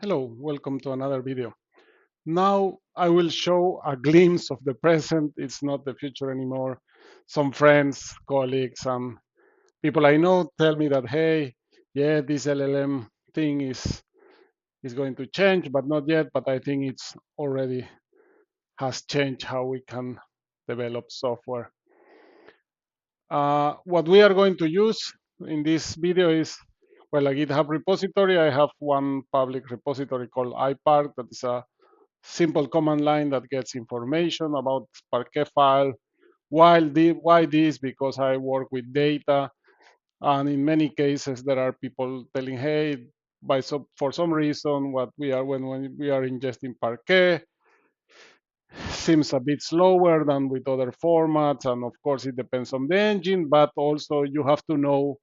Hello, welcome to another video. Now I will show a glimpse of the present. It's not the future anymore. Some friends, colleagues, and people I know tell me that, hey, yeah, this LLM thing is going to change, but not yet. But I think it's already has changed how we can develop software. What we are going to use in this video is, well, a GitHub repository. I have one public repository called iparq that is a simple command line that gets information about Parquet file. Why this? Because I work with data, and in many cases there are people telling, hey, for some reason, what we are when we are ingesting Parquet seems a bit slower than with other formats, and of course it depends on the engine, but also you have to know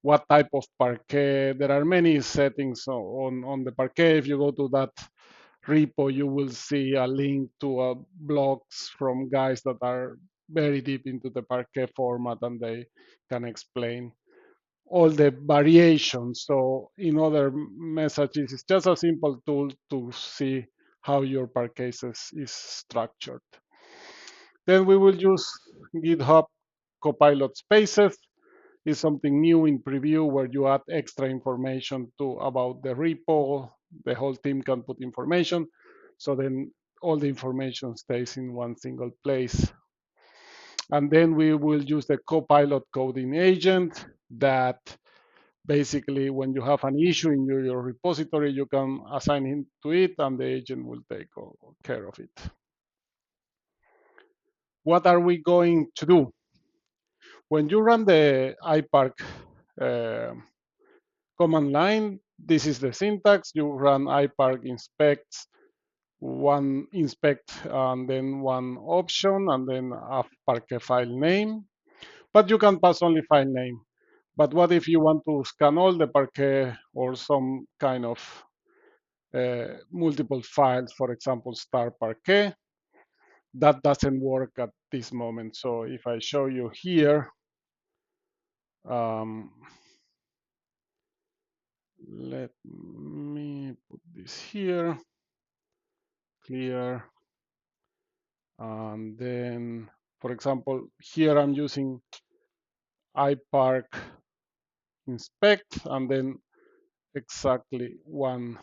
what type of Parquet. There are many settings on the Parquet. If you go to that repo, you will see a link to blogs from guys that are very deep into the Parquet format, and they can explain all the variations. So in other messages, it's just a simple tool to see how your Parquet is structured. Then we will use GitHub Copilot Spaces. Is something new in preview where you add extra information to about the repo. The whole team can put information. So then all the information stays in one single place. And then we will use the Copilot coding agent that basically when you have an issue in your repository, you can assign him to it and the agent will take care of it. What are we going to do? When you run the iparq uh, command line, this is the syntax. You run iparq inspects, one inspect and then one option and then a Parquet file name. But you can pass only file name. But what if you want to scan all the Parquet or some kind of multiple files, for example, star Parquet? That doesn't work at this moment. So if I show you here, um, let me put this here, clear. And then, for example, here I'm using iparq inspect and then exactly one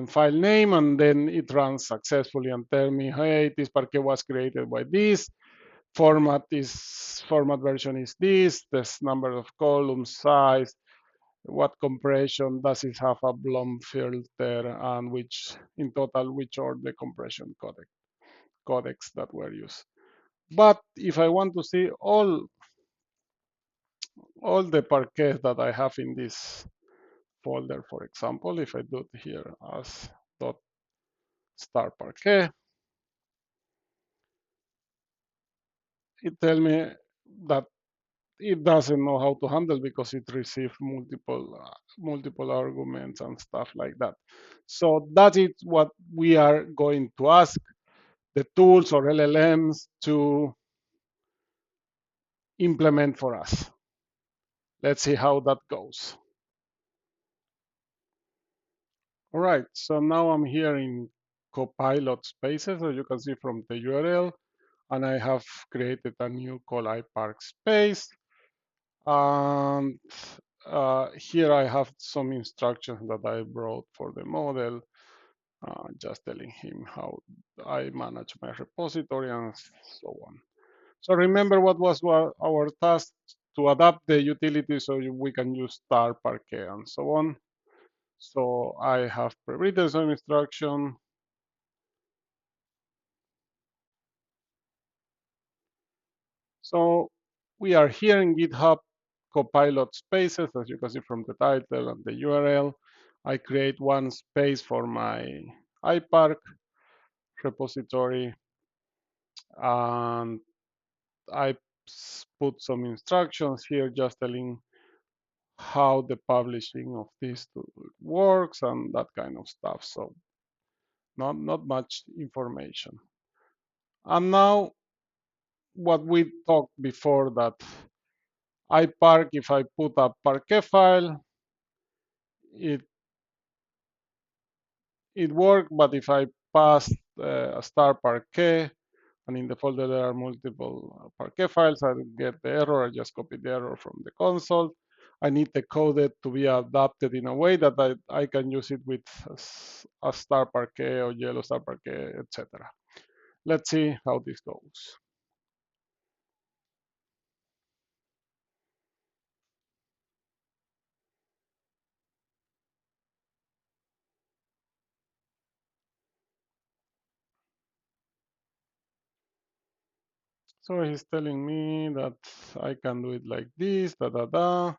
file name, and then it runs successfully and tell me, hey, this Parquet was created by this format version is this number of columns, size, what compression does it have, a Blum filter, and which in total which are the compression codecs that were used. But if I want to see all the Parquet that I have in this folder, for example, if I do it here as dot star Parquet, it tells me that it doesn't know how to handle because it received multiple arguments and stuff like that. So that is what we are going to ask the tools or LLMs to implement for us. Let's see how that goes. All right, so now I'm here in Copilot Spaces, as you can see from the URL, and I have created a new call iparq space. And here I have some instructions that I wrote for the model, just telling him how I manage my repository and so on. So remember what was our task: to adapt the utility so we can use star Parquet and so on. So I have pre-written some instruction. So we are here in GitHub Copilot Spaces, as you can see from the title and the URL. I create one space for my iparq repository, and I put some instructions here just telling how the publishing of this works and that kind of stuff. So not much information. And now what we talked before, that iparq, if I put a Parquet file, it it worked, but if I pass a star parquet, and in the folder there are multiple parquet files, I get the error. I just copy the error from the console. I need the coded to be adapted in a way that I can use it with a star parquet or yellow star parquet, etc. Let's see how this goes. So he's telling me that I can do it like this, da da da.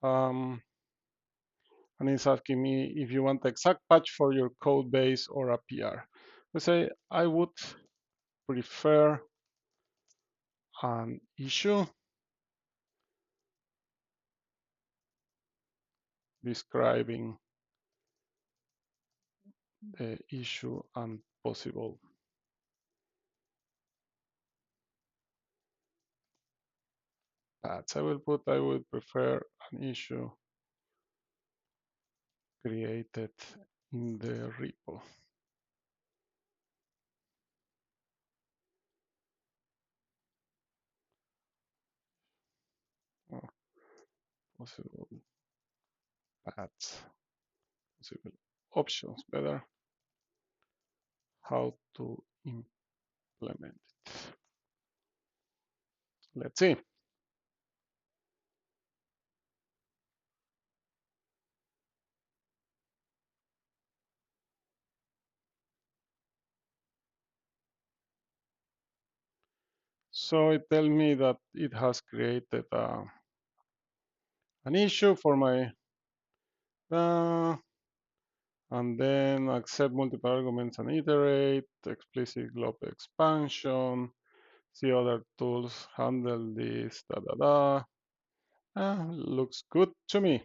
Um, and he's asking me if you want the exact patch for your code base or a PR. I say I would prefer an issue describing the issue and possible paths. I would prefer an issue created in the repo. Oh, possible paths, possible options, better, how to implement it. Let's see. So it tells me that it has created an issue for my uh, and then accept multiple arguments and iterate, explicit globe expansion, see other tools handle this, da da da. Looks good to me.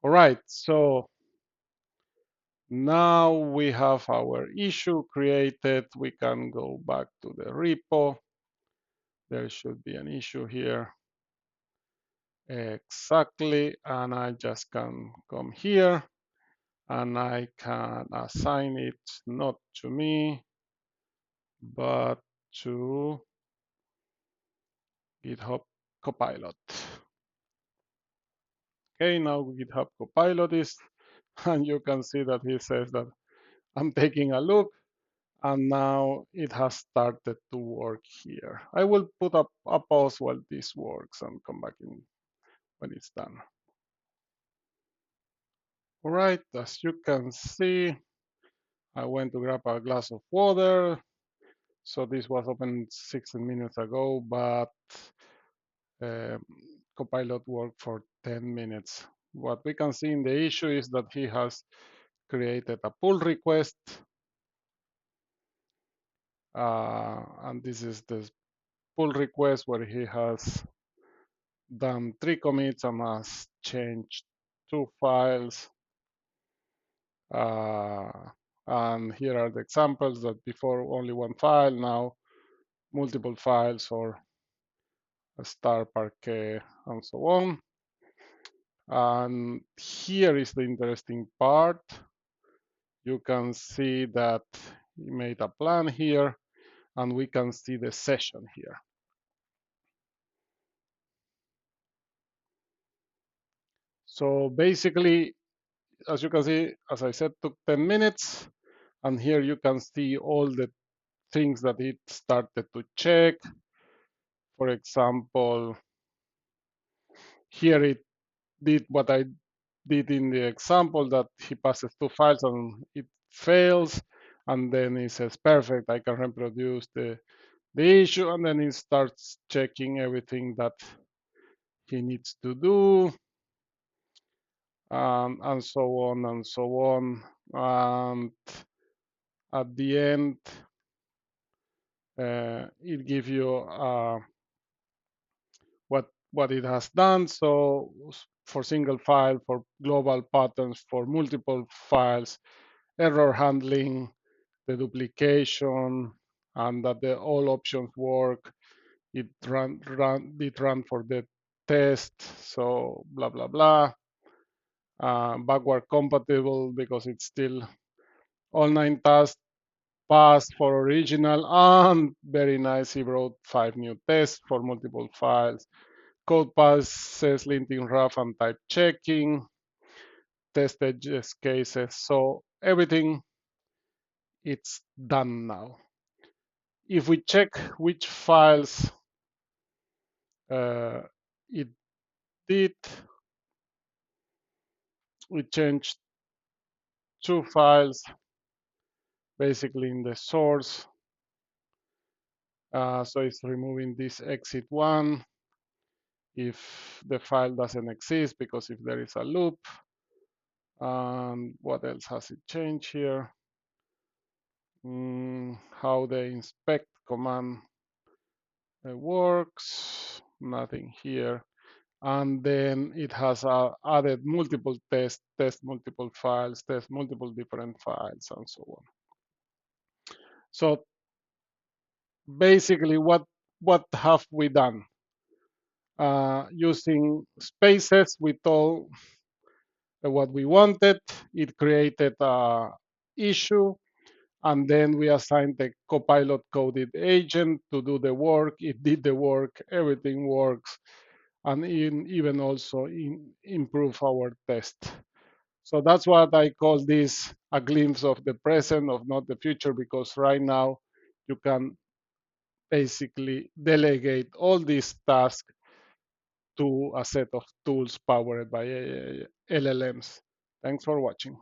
All right, so now we have our issue created. We can go back to the repo. There should be an issue here. Exactly, and I just can come here and I can assign it not to me, but to GitHub Copilot. Okay, now GitHub Copilot is, and you can see that he says that I'm taking a look, and now it has started to work here. I will put up a pause while this works and come back in when it's done. All right, as you can see, I went to grab a glass of water. So this was opened 16 minutes ago, but um, Copilot worked for 10 minutes. What we can see in the issue is that he has created a pull request. And this is the pull request where he has done 3 commits and has changed 2 files. And here are the examples that before only 1 file, now multiple files or a star parquet and so on. And here is the interesting part. You can see that he made a plan here, and we can see the session here. So basically, as you can see, as I said, took 10 minutes. And here you can see all the things that it started to check. For example, here it did what I did in the example, that he passes 2 files and it fails. And then it says, perfect, I can reproduce the issue, and then he starts checking everything that he needs to do, and so on and so on. And at the end, it gives you what it has done. So for single file, for global patterns, for multiple files, error handling, the duplication, and that all options work. It ran for the test, so blah, blah, blah. Backward compatible because it's still all 9 tasks passed for original, and very nice, he wrote 5 new tests for multiple files. Code passes, linting rough and type checking, test edges cases. So everything it's done now. If we check which files it did, we changed 2 files basically in the source. So it's removing this exit one if the file doesn't exist, because if there is a loop. And what else has it changed here? How the inspect command works, nothing here. And then it has added multiple tests, test multiple files, test multiple different files, and so on. So basically, what have we done? Using spaces, we told what we wanted. It created a issue, and then we assigned the Copilot coded agent to do the work. It did the work, everything works, and even also improve our test. So that's what I call this a glimpse of the present, of not the future, because right now you can basically delegate all these tasks to a set of tools powered by LLMs. Thanks for watching.